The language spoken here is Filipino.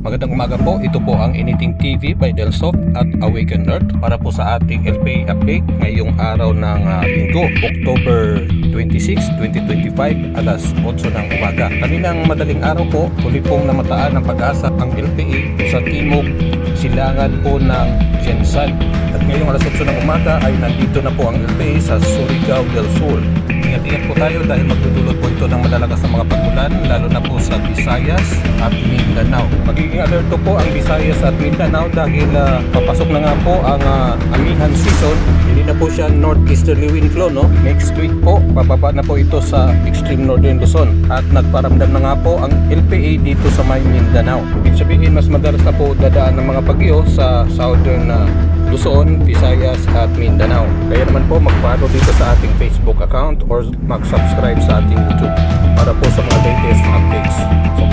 Magandang umaga po, ito po ang Anything TV by Delsoft at Awaken Earth para po sa ating LPA update ngayong araw ng Linggo, October 26, 2025, alas 8 ng umaga. Kaninang madaling araw po, huli pong namataan ng pag-asa ang LPA sa timog silangan po ng Jensan. At ngayong alas 8 ng umaga ay nandito na po ang LPA sa Surigao del Sur. Ingat-ingat po tayo dahil magdudulot po ito ng malalakas na mga pag-ulan, lalo na po sa Visayas at Mindanao. Magiging alerto po ang Visayas at Mindanao dahil papasok na nga po ang amihan season. Hindi na po siya northeasterly wind flow, no? Next week po, bababa na po ito sa extreme northern Luzon at nagparamdam na nga po ang LPA dito sa may Mindanao. Ibig sabihin, mas madalas na po dadaan ng mga bagyo sa southern Luzon, Visayas at Mindanao. Kaya naman po mag-follow dito sa ating Facebook account or mag-subscribe sa ating YouTube para po sa mga latest updates. So,